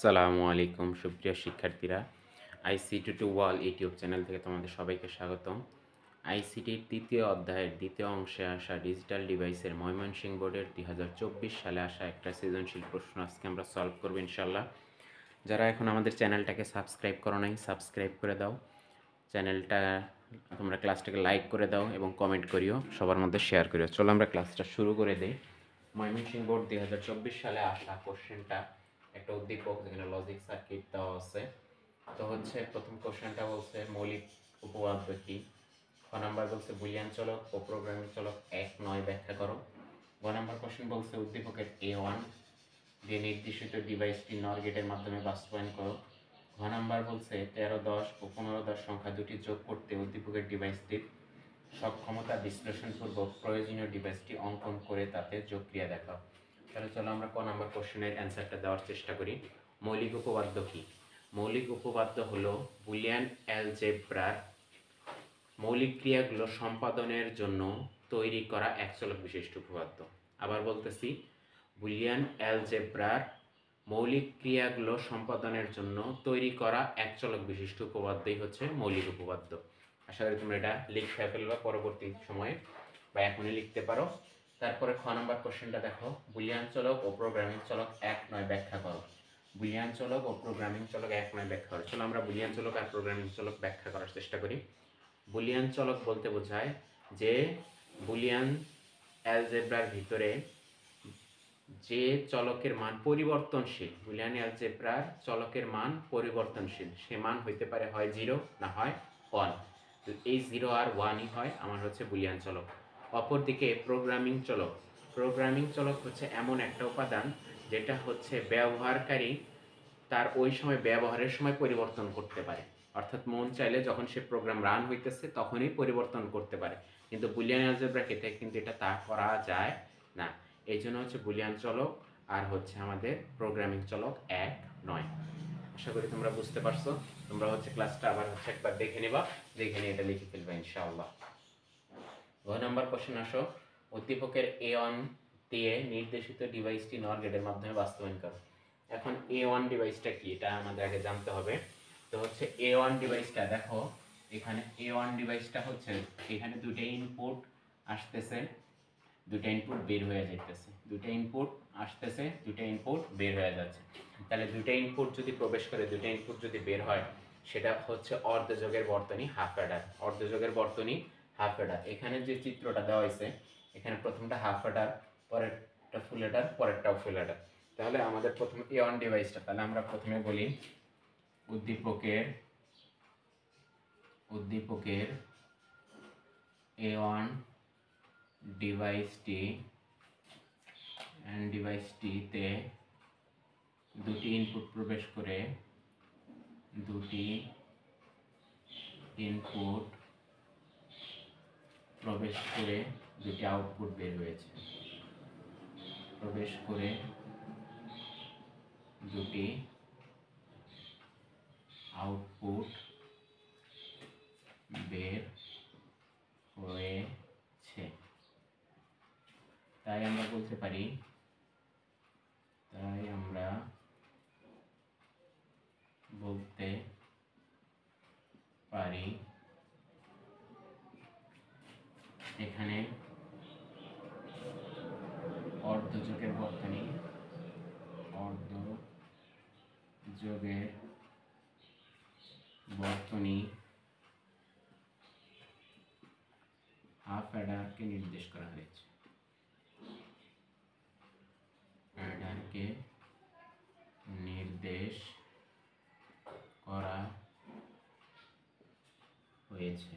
সালামু আলাইকুম সুপ্রিয় শিক্ষার্থীরা, ICT to all YouTube channel থেকে তোমাদের সবাইকে স্বাগতম। আইসিটির তৃতীয় অধ্যায়ের দ্বিতীয় অংশে আসা ডিজিটাল ডিভাইসের ময়মনসিংহ বোর্ডের 2024 সালে আসা একটা সৃজনশীল প্রশ্ন আজকে আমরা সলভ করবো ইনশাল্লাহ। যারা এখন আমাদের চ্যানেলটাকে সাবস্ক্রাইব করো নাই, সাবস্ক্রাইব করে দাও। চ্যানেলটা তোমরা ক্লাসটাকে লাইক করে দাও এবং কমেন্ট করিও, সবার মধ্যে শেয়ার করিও। চলো আমরা ক্লাসটা শুরু করে দিই। ময়মনসিংহ বোর্ড 2024 সালে আসা কোশ্চেনটা একটা উদ্দীপক, যেখানে লজিক সার্কিট দেওয়া আছে। তো হচ্ছে প্রথম কোশ্চেনটা বলছে মৌলিক উপপাদ্য কি। খ নাম্বার বলছে বুলিয়ান চলক ও প্রোগ্রামিং চলক 1-9 ব্যাখ্যা করো। গ নাম্বার কোশ্চেন বলছে উদ্দীপকের A1 দিয়ে নির্দেশিত ডিভাইসটি নর গেটের মাধ্যমে বাস্তবায়ন করো। ঘ নাম্বার বলছে 13-10 ও 15-10 সংখ্যা দুটি যোগ করতে উদ্দীপকের ডিভাইসটির সক্ষমতা বিশ্লেষণপূর্বক প্রয়োজনীয় ডিভাইসটি অঙ্কন করে তাতে যোগক্রিয়া দেখাও। তাহলে চলো আমরা ক নাম্বার কোশ্চেনের অ্যান্সারটা দেওয়ার চেষ্টা করি। মৌলিক উপপাদ্য কি? মৌলিক উপপাদ্য হলো বুলিয়ান অ্যালজেব্রার মৌলিক ক্রিয়াগুলো সম্পাদনের জন্য তৈরি করা একচলক বিশিষ্ট উপপাদ্য। আবার বলতেছি, বুলিয়ান অ্যালজেব্রার মৌলিক ক্রিয়াগুলো সম্পাদনের জন্য তৈরি করা একচলক বিশিষ্ট উপপাদ্যই হচ্ছে মৌলিক উপপাদ্য। আশা করি তোমরা এটা লিখে ফেলবা পরবর্তী সময়ে, বা এখনই লিখতে পারো। তারপরে খ নম্বর কোশ্চেনটা দেখো, বুলিয়ান চলক ও প্রোগ্রামিং চলক 1-9 ব্যাখ্যা করো। বুলিয়ান চলক ও প্রোগ্রামিং চলক 1-9 ব্যাখ্যা করো। চলো আমরা বুলিয়ান চলক আর প্রোগ্রামিং চলক ব্যাখ্যা করার চেষ্টা করি। বুলিয়ান চলক বলতে বোঝায় যে বুলিয়ান অ্যালজেব্রার ভিতরে যে চলকের মান পরিবর্তনশীল, বুলিয়ান অ্যালজেব্রার চলকের মান পরিবর্তনশীল, সে মান হইতে পারে হয় 0 না হয় 1। তো এই 0 আর 1ই হয় আমার হচ্ছে বুলিয়ান চলক। অপরদিকে প্রোগ্রামিং চলক, প্রোগ্রামিং চলক হচ্ছে এমন একটা উপাদান যেটা হচ্ছে ব্যবহারকারী তার ওই সময় ব্যবহারের সময় পরিবর্তন করতে পারে। অর্থাৎ মন চাইলে যখন সে প্রোগ্রাম রান হইতেছে তখনই পরিবর্তন করতে পারে, কিন্তু বুলিয়ান অ্যালজেব্রা ক্ষেত্রে কিন্তু এটা তা করা যায় না। এই জন্য হচ্ছে বুলিয়ান চলক আর হচ্ছে আমাদের প্রোগ্রামিং চলক 1-9। আশা করি তোমরা বুঝতে পারছো। তোমরা হচ্ছে ক্লাসটা আবার হচ্ছে একবার দেখে নিবা, দেখে নিয়ে এটা লিখে ফেলবা ইনশাআল্লাহ। গ নাম্বার কোশ্চেন আসো, উদ্দীপকের A1 দিয়ে নির্দেশিত ডিভাইসটি নর গেটের মাধ্যমে বাস্তবায়ন করো। এখন A1 ডিভাইসটা কি এটা আমাদের আগে জানতে হবে। তো হচ্ছে A1 ডিভাইসটা দেখো, এখানে A1 ডিভাইসটা হচ্ছে এখানে দুটো ইনপুট আসতেছে, দুটো ইনপুট বের হয়ে যাইতেছে, দুটো ইনপুট আসতেছে, দুটো ইনপুট বের হয়ে যাচ্ছে। তাহলে দুটো ইনপুট যদি প্রবেশ করে, দুটো ইনপুট যদি বের হয়, সেটা হচ্ছে অর্ধযোগের বর্তনী হাফ অ্যাডার। অর্ধযোগের বর্তনী হাফ অ্যাডার। এখানে যে চিত্রটা দেওয়া হয়েছে, এখানে প্রথমটা হাফ অ্যাডার, পরেরটা ফুল অ্যাডার, পরেরটাও ফুল অ্যাডার। তাহলে আমাদের প্রথমে A1 ডিভাইসটা, তাহলে আমরা প্রথমে বলি উদ্দীপকের A1 ডিভাইসটিতে দুটি ইনপুট প্রবেশ করে, দুটি ইনপুট প্রবেশ করে দুটি আউটপুট বের হয়েছে, প্রবেশ করে দুটি আউটপুট বের হয়েছে। তাই আমরা বলতে পারি, এখানে অর্ধযোগের বর্তনী, অর্ধযোগের বর্তনী হাফ অ্যাডারকে নির্দেশ করা হয়েছে, অ্যাডারকে নির্দেশ করা হয়েছে।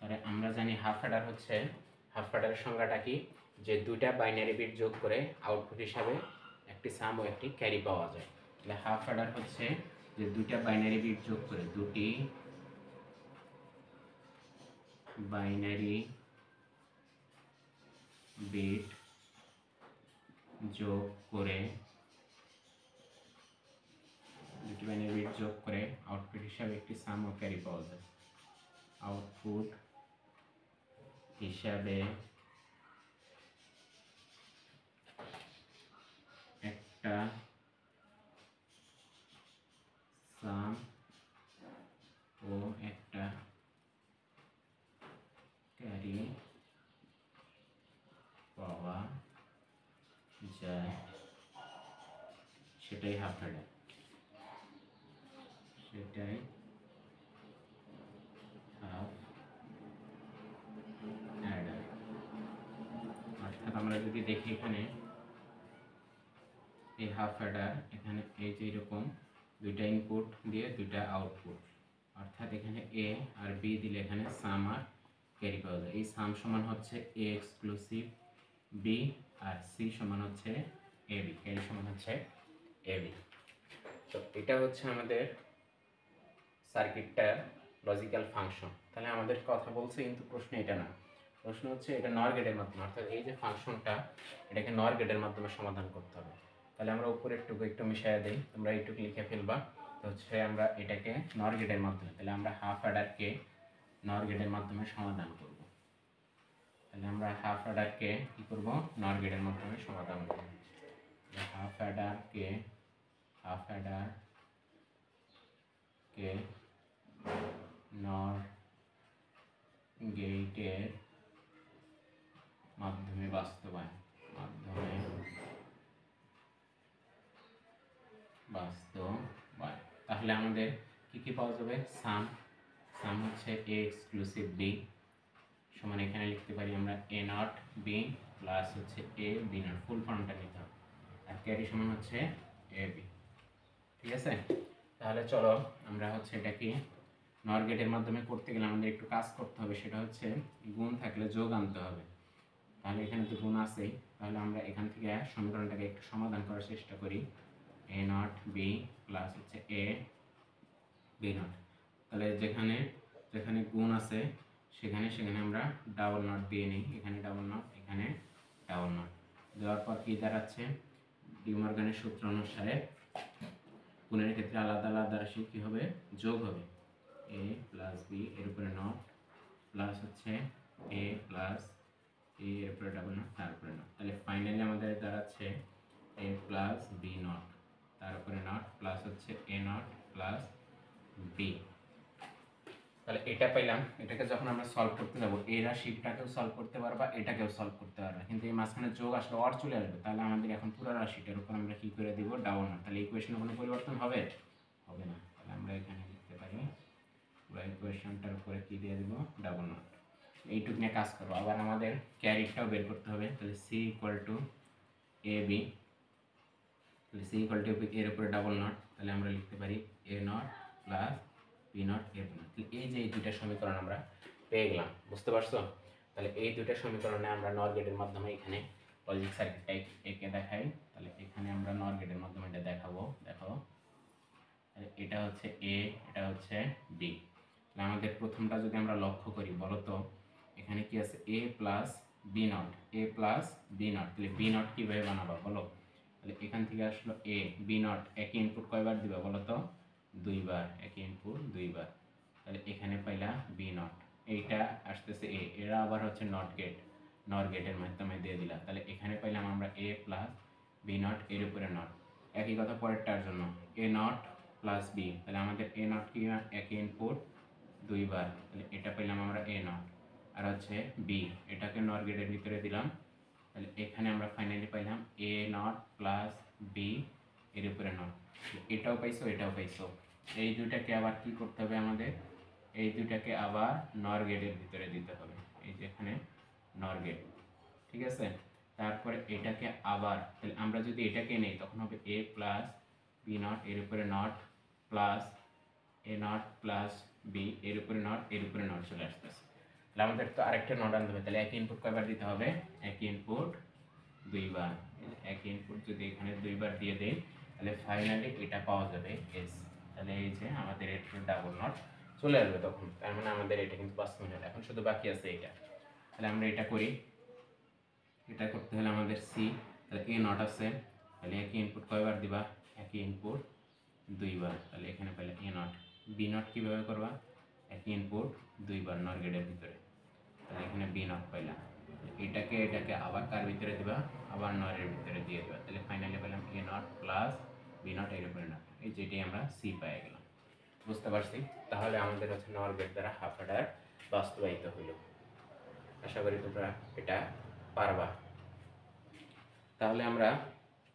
তাহলে আমরা জানি হাফ অ্যাডার হচ্ছে, হাফ অ্যাডারের সংজ্ঞাটা কি, যে দুইটা বাইনারি বিট যোগ করে আউটপুট হিসাবে একটি সাম ও একটি ক্যারি পাওয়া যায়। তাহলে হাফ অ্যাডার হচ্ছে যে দুইটা বাইনারি বিট যোগ করে, দুটি বাইনারি বিট যোগ করে, দুটি বাইনারি বিট যোগ করে আউটপুট হিসাবে একটি সাম ও ক্যারি পাওয়া যায়। আউটপুট হিসাবে একটা সেটাই হাফ অ্যাডার, সেটাই হাফ অ্যাডার। অর্থাৎ আমরা যদি দেখি এখানে এই হাফ অ্যাডার, এখানে এই যে এরকম দুইটা ইনপুট দিয়ে দুইটা আউটপুট, অর্থাৎ এখানে এ আর বি দিলে এখানে সাম আর ক্যারি পাওয়া যায়। এই সাম সমান হচ্ছে এ এক্সক্লুসিভ বি, আর সি সমান হচ্ছে এ বি, ক্যারি সমান হচ্ছে এ বি। তো এটা হচ্ছে আমাদের সার্কিটটার লজিক্যাল ফাংশন। তাহলে আমাদের কথা বলছে কিন্তু প্রশ্ন এটা না, প্রশ্ন হচ্ছে এটা নর গেটের মাধ্যমে, অর্থাৎ এই যে ফাংশনটা এটাকে নর গেটের মাধ্যমে সমাধান করতে হবে। তাহলে আমরা উপরে একটু মিশিয়ে দিই, তোমরা এইটুকু লিখে ফেলবা। তো হচ্ছে আমরা এটাকে নর গেটের মাধ্যমে, তাহলে আমরা হাফ অ্যাডারকে নর গেটের মাধ্যমে সমাধান করব। তাহলে আমরা হাফ অ্যাডারকে কি করব, নর গেটের মাধ্যমে সমাধান করব। হাফ অ্যাডারকে নর গেটের মাধ্যমে বাস্তবায়ন, তাহলে আমাদের কি কি পাওয়া যাবে, সাম হচ্ছে এ এক্সক্লুসিভ বি সমান, এখানে লিখতে পারি আমরা এ নট বি প্লাস হচ্ছে এ বি নট, ফুল ফর্মটা নিতে হবে, আর ক্যারি সমান হচ্ছে এ বি। ঠিক আছে, তাহলে চলো আমরা হচ্ছে এটা কি নর গেটের মাধ্যমে করতে গেলে আমাদের একটু কাজ করতে হবে, সেটা হচ্ছে গুণ থাকলে যোগ আনতে হবে। তাহলে এখানে তো গুণ আছেই, তাহলে আমরা এখান থেকে সমীকরণটাকে একটু সমাধান করার চেষ্টা করি। এ নট বি প্লাস হচ্ছে এ বি নট, তাহলে যেখানে যেখানে গুণ আছে সেখানে আমরা ডাবল নট দিয়ে নিই, এখানে ডাবল নট, এখানে ডাবল নট দেওয়ার পর কি দাঁড়াচ্ছে, ডি মর্গানের সূত্র অনুসারে গুণের ক্ষেত্রে আলাদা আলাদা রাশি কি হবে, যোগ হবে। এ প্লাস বি এর উপরে নট প্লাস হচ্ছে এ প্লাস এ এর উপরে ডাবল নট, তার উপরে নট, তাহলে ফাইনালি আমাদের দাঁড়াচ্ছে এ প্লাস বি নট, তার উপরে নট প্লাস হচ্ছে এ নট প্লাস বি। তাহলে এটা পেলাম। এটাকে যখন আমরা সলভ করতে যাব, এই রাশিটাকেও সলভ করতে পারবা, এটাকেও সলভ করতে পারবা, কিন্তু এই মাঝখানে যোগ আসলে অর চলে আসবে, তাহলে আমাদের এখন পুরো রাশিটার উপর আমরা কি করে দিব, ডাবল নট। তাহলে ইকুয়েশনে কোনো পরিবর্তন হবে না। তাহলে আমরা এখানে লিখতে পারি পুরো ইকুয়েশনটার উপরে কি দিয়ে দিব, ডাবল নট। এইটুক নিয়ে কাজ করবো। আবার আমাদের ক্যারিটাও বের করতে হবে, তাহলে C equal to A B, তাহলে সি ইকুয়াল টু এর উপরে ডাবল নট, তাহলে আমরা লিখতে পারি A not plus B not A B not. এই যে এই দুইটা সমীকরণ আমরা পেয়ে গেলাম, বুঝতে পারছো? তাহলে এই দুইটা সমীকরণে আমরা নর গেটের মাধ্যমে এখানে লজিক সার্কিটটা একে দেখাই। তাহলে এখানে আমরা নর গেটের মাধ্যমে এটা দেখাবো। দেখো, তাহলে এটা হচ্ছে এ, এটা হচ্ছে বি। তাহলে আমাদের প্রথমটা যদি আমরা লক্ষ্য করি, বলো তো এখানে কি আছে, A plus B not, A plus B not. তাহলে বি নট কীভাবে বানাবো বলো? তাহলে এখান থেকে আসলো এ, বি নট একই ইনপুট কয়বার দিবা বলো তো, দুইবার, একই ইনপুট দুইবার। তাহলে এখানে পাইলা বি নট, এইটা আসতেছে এ, এরা আবার হচ্ছে নট গেট, নর গেটের মাধ্যমে দিয়ে দিলাম। তাহলে এখানে পাইলাম আমরা এ প্লাস বি নট এর উপরে নট। একই কথা পরেরটার জন্য, এ নট প্লাস বি, তাহলে আমাদের এ নট কি একই ইনপুট দুইবার, তাহলে এটা পেলাম আমরা এ নট, আর হচ্ছে বি, এটাকে নর গেটের ভিতরে দিলাম। তাহলে এখানে আমরা ফাইনালি পাইলাম এ নট প্লাস বি এর উপরে নট, এটাও পাইছো এটাও পাইছো। এই দুইটাকে আবার কি করতে হবে আমাদের, এই দুইটাকে আবার নর গেটের ভিতরে দিতে হবে, এই যে এখানে নর গেট, ঠিক আছে। তারপরে এটাকে আবার, তাহলে আমরা যদি এটাকে নেই তখন হবে এ প্লাস বি নট এর উপরে not plus A not plus B এর উপরে নট, এর উপরে নট চলে আসতেছে। তাহলে আমাদের তো আরেকটা নট আনতে হবে, তাহলে একই ইনপুট কয়বার দিতে হবে, একই ইনপুট দুইবার। একই ইনপুট যদি এখানে দুইবার দিয়ে দেই তাহলে ফাইনালি এটা পাওয়া যাবে এস। তাহলে এই যে আমাদের এর ডাবল নট চলে আসবে তখন, তার মানে আমাদের এটা কিন্তু বাস্তবায়ন হলো। এখন শুধু বাকি আছে এটা, তাহলে আমরা এটা করি। এটা করতে হলে আমাদের সি, তাহলে এ নট আছে, তাহলে একই ইনপুট কয়বার দিবা, একই ইনপুট দুইবার। তাহলে এখানে পেলে এ নট, বি নট কীভাবে করবা, একই ইনপুট দুইবার নর গেটের ভিতরে, তাহলে এখানে বি নট পাইলাম। এটাকে আবার কার ভিতরে দিবা, আবার নরের ভিতরে দিয়ে দেবা। তাহলে ফাইনালি পেলাম এ নট প্লাস বি নট এর উপরে নট, এই যেটাই আমরা সি পেয়ে গেলাম। বুঝতে পারছি? তাহলে আমাদের হচ্ছে নর গেট দ্বারা হাফ অ্যাডার বাস্তবায়িত হইল। আশা করি তোমরা এটা পারবা। তাহলে আমরা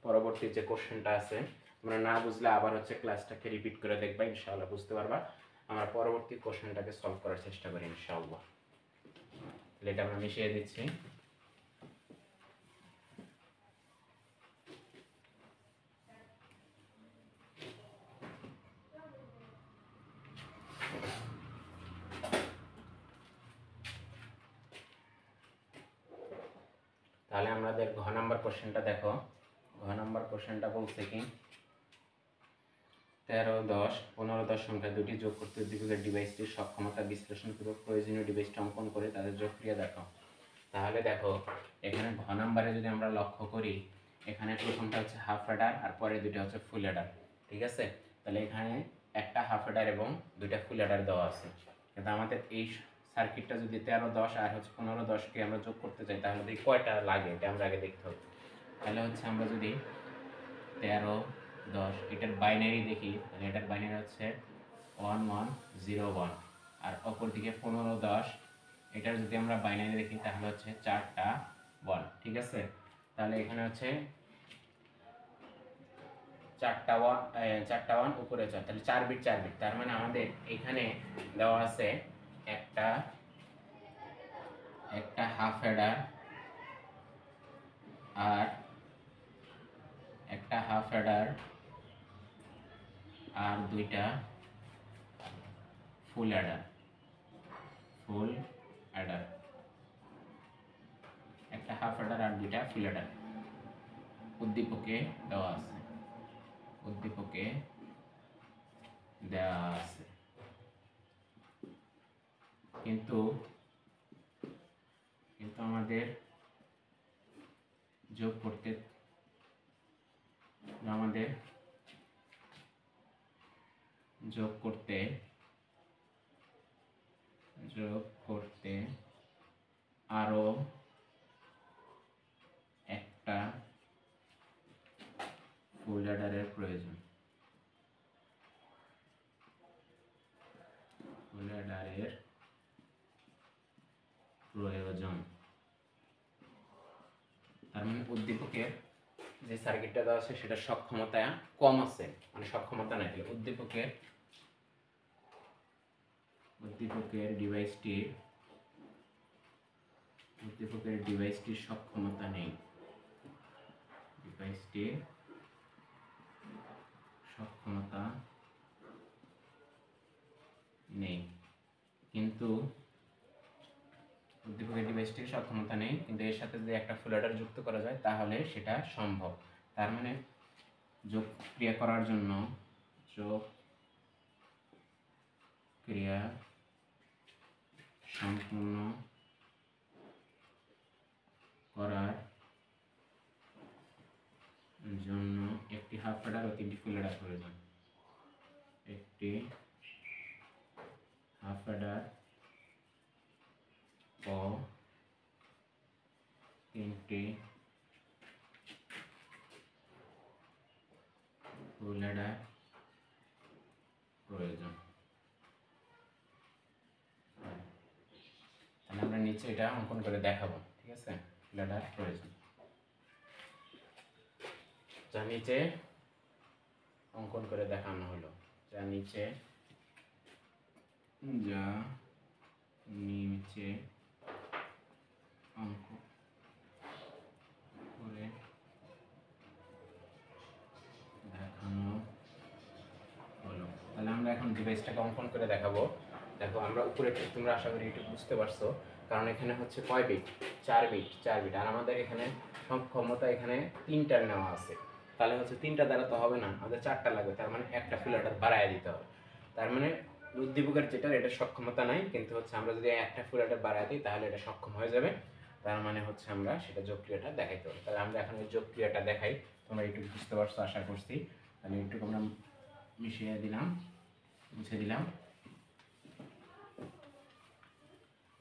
পরবর্তী যে কোশ্চেনটা আছে, তোমরা না বুঝলে আবার হচ্ছে ক্লাসটাকে রিপিট করে দেখবা, ইনশাআল্লাহ বুঝতে পারবা। আমরা পরবর্তী কোশ্চেনটাকে সলভ করার চেষ্টা করি ইনশাআল্লাহ। তাহলে এটা আমরা মিশিয়ে দিচ্ছি। তাহলে আমাদের ঘ নাম্বার কোশ্চেনটা দেখো। ঘ নাম্বার কোশ্চেনটা বলছে কি 13, 10, 15, 10 সংখ্যা দুটি যোগ করতে উদ্দীপকের ডিভাইসটির সক্ষমতা বিশ্লেষণপূর্বক প্রয়োজনীয় ডিভাইসটি অঙ্কন করে তাদের যোগক্রিয়া দেখাও। তাহলে দেখো এখানে ঘ নাম্বারে যদি আমরা লক্ষ্য করি, এখানে প্রথমটা হচ্ছে হাফ অ্যাডার আর পরে দুটো হচ্ছে ফুল অ্যাডার, ঠিক আছে। তাহলে এখানে একটা হাফ অ্যাডার এবং দুইটা ফুল অ্যাডার দেওয়া আছে। কিন্তু আমাদের এই সার্কিটটা যদি 13, 10 আর হচ্ছে 15, 10কে আমরা যোগ করতে চাই, তাহলে দেখি কয়টা লাগে এটা আমরা আগে দেখতে হবে। তাহলে হচ্ছে আমরা যদি 13, 10 এটার বাইনারি দেখি, তাহলে এটার বাইনারি হচ্ছে 1, 1, 0, 1। আর অপর দিকে 15, 10 এটার যদি আমরা বাইনারি দেখি তাহলে হচ্ছে 4টা 1, ঠিক আছে। তাহলে এখানে হচ্ছে 4টা 1 উপরে 4, তাহলে 4 বিট 4 বিট। তার মানে আমাদের এখানে দেওয়া আছে একটা হাফ অ্যাডার আর একটা হাফ অ্যাডার আর দুইটা ফুল অ্যাডার, একটা হাফ অ্যাডার আর দুইটা ফুল অ্যাডার উদ্দীপকে দেওয়া আছে, কিন্তু আমাদের যোগ করতে আরো একটা ফুল অ্যাডারের প্রয়োজন। তার মানে উদ্দীপকের যে সার্কিটটা দেওয়া আছে সেটা সক্ষমতা কম আছে, মানে সক্ষমতা নাই। তাহলে উদ্দীপকের ডিভাইসটির সক্ষমতা নেই, কিন্তু উদ্দীপকের ডিভাইসটির সক্ষমতা নেই, কিন্তু এর সাথে যদি একটা ফুল অ্যাডার যুক্ত করা যায় তাহলে সেটা সম্ভব। তার মানে যোগ ক্রিয়া করার জন্য সম্পূর্ণ করার জন্য একটি হাফ অ্যাডার ও 3টি ফুল অ্যাডার প্রয়োজন। একটি হাফ অ্যাডার ও 3টি ফুল অ্যাডার প্রয়োজন। তাহলে আমরা নিচে এটা অঙ্কন করে দেখাবো, ঠিক আছে। ফুল অ্যাডার প্রয়োজন, যা নিচে অঙ্কন করে দেখানো হলো, যা নিচে অঙ্কন করে দেখানো হলো। তাহলে আমরা এখন ডিভাইসটাকে অঙ্কন করে দেখাবো। দেখো আমরা উপরে, তোমরা আশা করি এটা বুঝতে পারছো, কারণ এখানে হচ্ছে কয় বিট, 4 বিট, আর আমাদের এখানে সক্ষমতা এখানে 3টার নেওয়া আছে। তাহলে হচ্ছে 3টা দ্বারা তো হবে না, আমাদের 4টা লাগবে। তার মানে একটা ফুল অ্যাডার বাড়ায় দিতে হবে। তার মানে উদ্দীপকের যেটা এটা সক্ষমতা নাই, কিন্তু হচ্ছে আমরা যদি একটা ফুল অ্যাডার বাড়ায় দিই তাহলে এটা সক্ষম হয়ে যাবে। তার মানে হচ্ছে আমরা সেটা যোগক্রিয়াটা দেখাইতে হবে। তাহলে আমরা এখন ওই যোগক্রিয়াটা দেখাই, তোমরা একটু বুঝতে পারছো আশা করছি। তাহলে একটু আমরা মিশিয়ে দিলাম, মুছে দিলাম।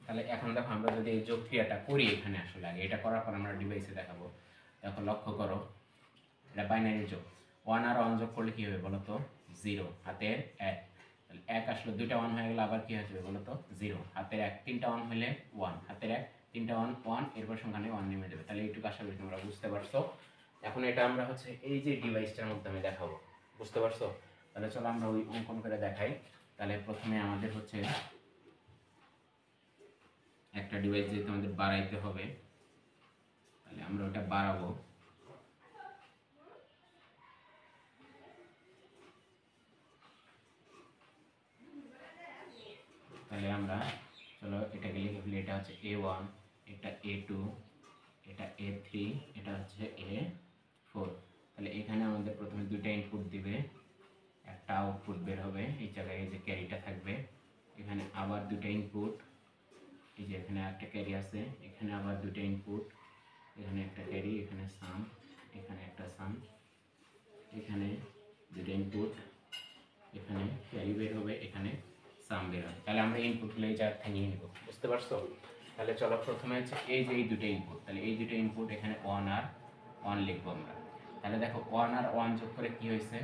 তাহলে এখন দেখো আমরা যদি এই যোগক্রিয়াটা করি এখানে, আসলে আগে এটা করার পর আমরা ডিভাইসে দেখাবো। দেখো লক্ষ্য করো, এটা বাইনারি যোগ। 1 আর 1 যোগ করলে কি হবে বলো তো? 0, হাতের 1। তাহলে 1 আসলে 2টা 1 হয়ে গেলে আবার কি হয়ে যাবে বলো তো? 0, হাতের 1। 3টা 1 হলে 1, হাতের 1। 3টা 1, 1, এরপর সংখ্যা নেই 1 নেমে যাবে। তাহলে এইটুকু আশা করি তোমরা বুঝতে পারছো। এখন এটা আমরা হচ্ছে এই যে ডিভাইসটার মাধ্যমে দেখাবো। বুঝতে পারছো? তাহলে চলো আমরা ওই অঙ্কন করে দেখাই। তাহলে প্রথমে আমাদের হচ্ছে একটা ডিভাইস যেহেতু আমাদের বাড়াইতে হবে, তাহলে আমরা ওটা বাড়াবো। তাহলে আমরা চলো এটাকে লিখে ফেলি। এটা হচ্ছে A1, এটা A2, এটা A3, এটা হচ্ছে A4। তাহলে এখানে আমাদের প্রথমে দুইটা ইনপুট দিবে, একটা আউটপুট বের হবে, এই জায়গায় এই যে ক্যারিটা থাকবে। এখানে আবার দুটো ইনপুট, এই যে এখানে একটা ক্যারি আছে, এখানে আবার দুটো ইনপুট, এখানে একটা ক্যারি, এখানে সাম, এখানে একটা সাম, এখানে দুটো ইনপুট, এখানে ক্যারি বের হবে, এখানে সাম বের হবে। তাহলে আমরা ইনপুটগুলো এই জায়গা থেকে নিয়ে নেব। বুঝতে পারছো? তাহলে চলো প্রথমে হচ্ছে এই যে এই দুটো ইনপুট, তাহলে এই দুটো ইনপুট এখানে 1 আর 1 লিখবো আমরা। তাহলে দেখো 1 আর 1 যোগ করে কি হয়েছে?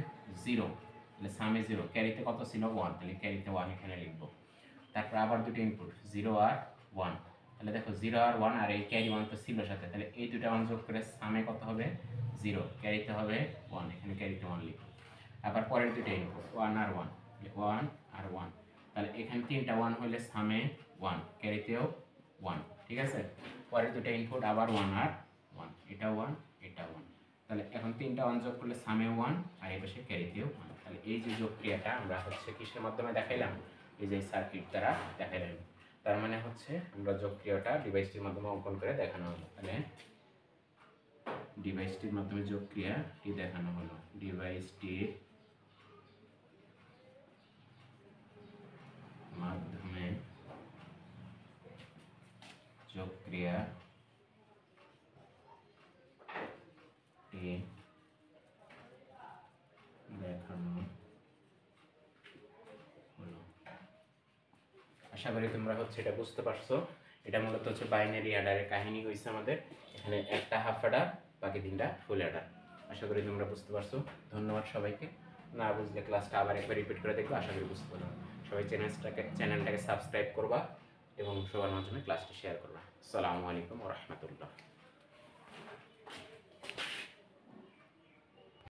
0। তাহলে সামে 0, ক্যারিতে কত ছিল? 1, তাহলে ক্যারিতে 1 এখানে লিখবো। তারপর আবার দুটো ইনপুট 0 আর 1, তাহলে দেখো 0 আর 1 আর এই ক্যারি 1 তো ছিল সাথে, তাহলে এই দুটো 1 যোগ করে সামে কত হবে? 0, ক্যারিতে হবে 1, এখানে ক্যারিতে 1 লিখবো। আবার পরের দুটো ইনপুট 1 আর 1, 1 আর 1, তাহলে এখানে তিনটা 1 হলে সামে 1, ক্যারিতেও 1। ঠিক আছে? পরের দুটো ইনপুট আবার 1 আর 1, এটা 1, এটা 1, তাহলে এখন তিনটা 1 যোগ করলে সামে 1 আর এই পাশে ক্যারিতেও 1। তাহলে এই যে যোগ ক্রিয়াটা আমরা হচ্ছে কিসের মাধ্যমে দেখাইলাম? এই যে সার্কিট দ্বারা দেখাইলাম। তার মানে হচ্ছে আমরা যোগ ক্রিয়াটা ডিভাইসটির মাধ্যমে অঙ্কন করে দেখানো হলো। তাহলে ডিভাইসটির মাধ্যমে যোগ ক্রিয়াটি দেখানো হলো। ডিভাইসটির মাধ্যমে যোগ ক্রিয়াটি দেখানো হলো। আশা করি তোমরা হচ্ছে এটা বুঝতে পারছো। এটা মূলত হচ্ছে বাইনারি অ্যাডারের কাহিনী হয়েছে আমাদের। এখানে একটা হাফ অ্যাডার, বাকি তিনটা ফুল অ্যাডার। আশা করি তোমরা বুঝতে পারছো। ধন্যবাদ সবাইকে। না বুঝলে ক্লাসটা আবার একবার রিপিট করে দেখবো, আশা করি বুঝতে পারলাম। সবাই চ্যানেলটাকে সাবস্ক্রাইব করবা এবং সবার মাধ্যমে ক্লাসটি শেয়ার করবা। আসসালামু আলাইকুম ওয়া রাহমাতুল্লাহ।